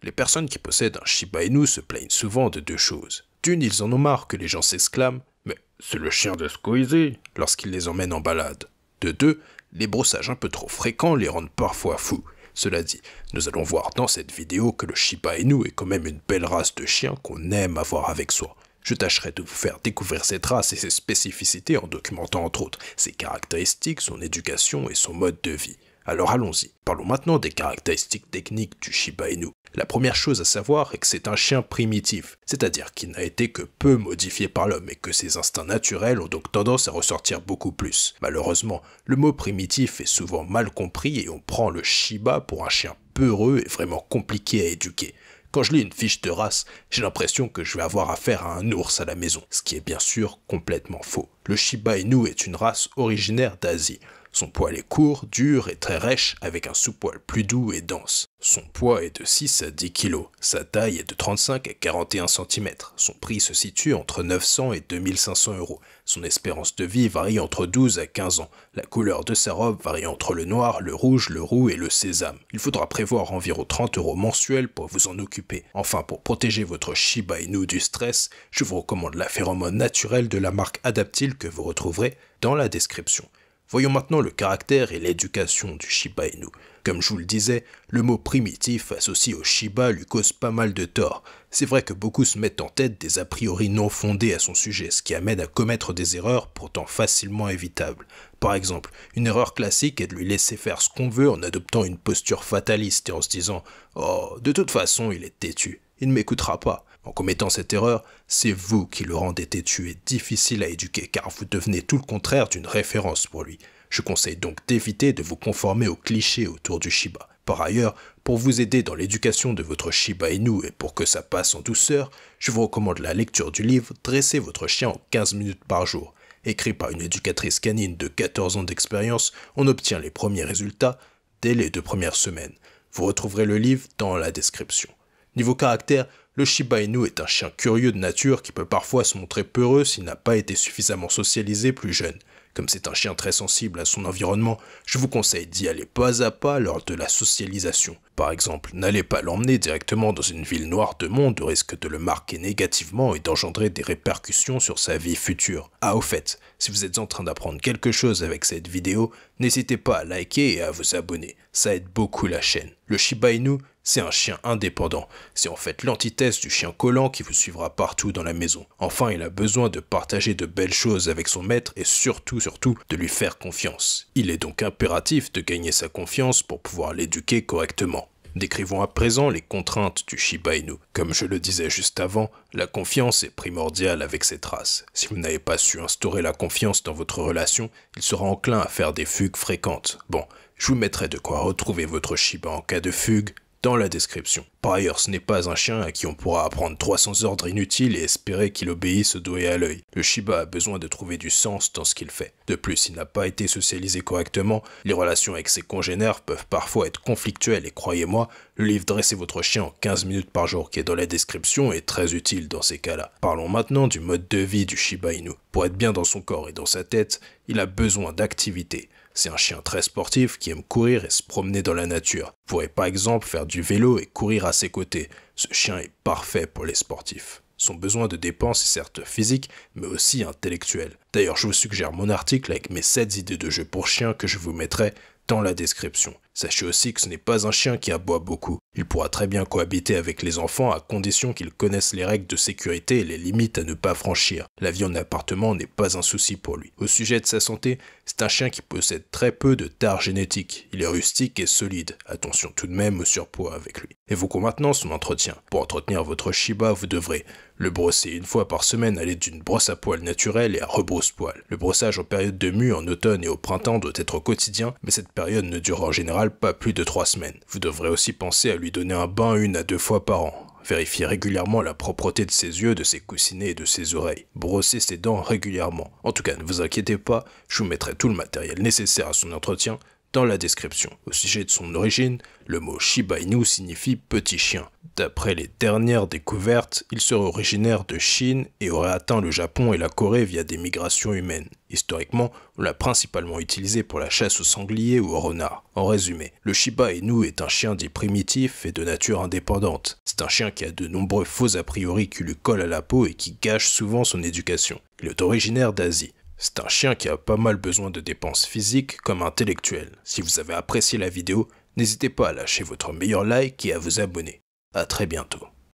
Les personnes qui possèdent un Shiba Inu se plaignent souvent de deux choses. D'une, ils en ont marre que les gens s'exclament « Mais c'est le chien de Squeezie » lorsqu'ils les emmènent en balade. De deux, les brossages un peu trop fréquents les rendent parfois fous. Cela dit, nous allons voir dans cette vidéo que le Shiba Inu est quand même une belle race de chien qu'on aime avoir avec soi. Je tâcherai de vous faire découvrir cette race et ses spécificités en documentant entre autres ses caractéristiques, son éducation et son mode de vie. Alors allons-y. Parlons maintenant des caractéristiques techniques du Shiba Inu. La première chose à savoir est que c'est un chien primitif, c'est-à-dire qu'il n'a été que peu modifié par l'homme et que ses instincts naturels ont donc tendance à ressortir beaucoup plus. Malheureusement, le mot primitif est souvent mal compris et on prend le Shiba pour un chien peureux et vraiment compliqué à éduquer. Quand je lis une fiche de race, j'ai l'impression que je vais avoir affaire à un ours à la maison, ce qui est bien sûr complètement faux. Le Shiba Inu est une race originaire d'Asie. Son poil est court, dur et très rêche, avec un sous-poil plus doux et dense. Son poids est de 6 à 10 kg. Sa taille est de 35 à 41 cm. Son prix se situe entre 900 et 2500 €. Son espérance de vie varie entre 12 à 15 ans. La couleur de sa robe varie entre le noir, le rouge, le roux et le sésame. Il faudra prévoir environ 30 € mensuels pour vous en occuper. Enfin, pour protéger votre Shiba Inu du stress, je vous recommande la phéromone naturelle de la marque Adaptil que vous retrouverez dans la description. Voyons maintenant le caractère et l'éducation du Shiba Inu. Comme je vous le disais, le mot primitif associé au Shiba lui cause pas mal de tort. C'est vrai que beaucoup se mettent en tête des a priori non fondés à son sujet, ce qui amène à commettre des erreurs pourtant facilement évitables. Par exemple, une erreur classique est de lui laisser faire ce qu'on veut en adoptant une posture fataliste et en se disant « Oh, de toute façon, il est têtu, il ne m'écoutera pas ». En commettant cette erreur, c'est vous qui le rendez têtu et difficile à éduquer car vous devenez tout le contraire d'une référence pour lui. Je conseille donc d'éviter de vous conformer aux clichés autour du Shiba. Par ailleurs, pour vous aider dans l'éducation de votre Shiba Inu et pour que ça passe en douceur, je vous recommande la lecture du livre « Dresser votre chien en 15 minutes par jour ». Écrit par une éducatrice canine de 14 ans d'expérience, on obtient les premiers résultats dès les 2 premières semaines. Vous retrouverez le livre dans la description. Niveau caractère, le Shiba Inu est un chien curieux de nature qui peut parfois se montrer peureux s'il n'a pas été suffisamment socialisé plus jeune. Comme c'est un chien très sensible à son environnement, je vous conseille d'y aller pas à pas lors de la socialisation. Par exemple, n'allez pas l'emmener directement dans une ville noire de monde au risque de le marquer négativement et d'engendrer des répercussions sur sa vie future. Ah au fait, si vous êtes en train d'apprendre quelque chose avec cette vidéo, n'hésitez pas à liker et à vous abonner, ça aide beaucoup la chaîne. Le Shiba Inu, c'est un chien indépendant, c'est en fait l'antithèse du chien collant qui vous suivra partout dans la maison. Enfin, il a besoin de partager de belles choses avec son maître et surtout de lui faire confiance. Il est donc impératif de gagner sa confiance pour pouvoir l'éduquer correctement. Décrivons à présent les contraintes du Shiba Inu. Comme je le disais juste avant, la confiance est primordiale avec cette race. Si vous n'avez pas su instaurer la confiance dans votre relation, il sera enclin à faire des fugues fréquentes. Bon, je vous mettrai de quoi retrouver votre Shiba en cas de fugue dans la description. Par ailleurs, ce n'est pas un chien à qui on pourra apprendre 300 ordres inutiles et espérer qu'il obéisse au doigt et à l'œil. Le Shiba a besoin de trouver du sens dans ce qu'il fait. De plus, s'il n'a pas été socialisé correctement, les relations avec ses congénères peuvent parfois être conflictuelles et croyez-moi, le livre Dresser votre chien en 15 minutes par jour qui est dans la description est très utile dans ces cas-là. Parlons maintenant du mode de vie du Shiba Inu. Pour être bien dans son corps et dans sa tête, il a besoin d'activité. C'est un chien très sportif qui aime courir et se promener dans la nature. Vous pourrez par exemple faire du vélo et courir à ses côtés. Ce chien est parfait pour les sportifs. Son besoin de dépense est certes physique, mais aussi intellectuel. D'ailleurs, je vous suggère mon article avec mes 7 idées de jeux pour chiens que je vous mettrai dans la description. Sachez aussi que ce n'est pas un chien qui aboie beaucoup. Il pourra très bien cohabiter avec les enfants à condition qu'ils connaissent les règles de sécurité et les limites à ne pas franchir. La vie en appartement n'est pas un souci pour lui. Au sujet de sa santé, c'est un chien qui possède très peu de tares génétiques. Il est rustique et solide. Attention tout de même au surpoids avec lui. Évoquons maintenant son entretien. Pour entretenir votre Shiba, vous devrez le brosser une fois par semaine à l'aide d'une brosse à poils naturelle et à rebrousse-poils. Le brossage en période de mue en automne et au printemps doit être quotidien, mais cette période ne dure en général pas plus de 3 semaines. Vous devrez aussi penser à lui donner un bain 1 à 2 fois par an. Vérifiez régulièrement la propreté de ses yeux, de ses coussinets et de ses oreilles. Brossez ses dents régulièrement. En tout cas, ne vous inquiétez pas, je vous mettrai tout le matériel nécessaire à son entretien dans la description. Au sujet de son origine, le mot Shiba Inu signifie petit chien. D'après les dernières découvertes, il serait originaire de Chine et aurait atteint le Japon et la Corée via des migrations humaines. Historiquement, on l'a principalement utilisé pour la chasse aux sangliers ou aux renards. En résumé, le Shiba Inu est un chien dit primitif et de nature indépendante. C'est un chien qui a de nombreux faux a priori qui lui collent à la peau et qui gâchent souvent son éducation. Il est originaire d'Asie. C'est un chien qui a pas mal besoin de dépenses physiques comme intellectuelles. Si vous avez apprécié la vidéo, n'hésitez pas à lâcher votre meilleur like et à vous abonner. A très bientôt.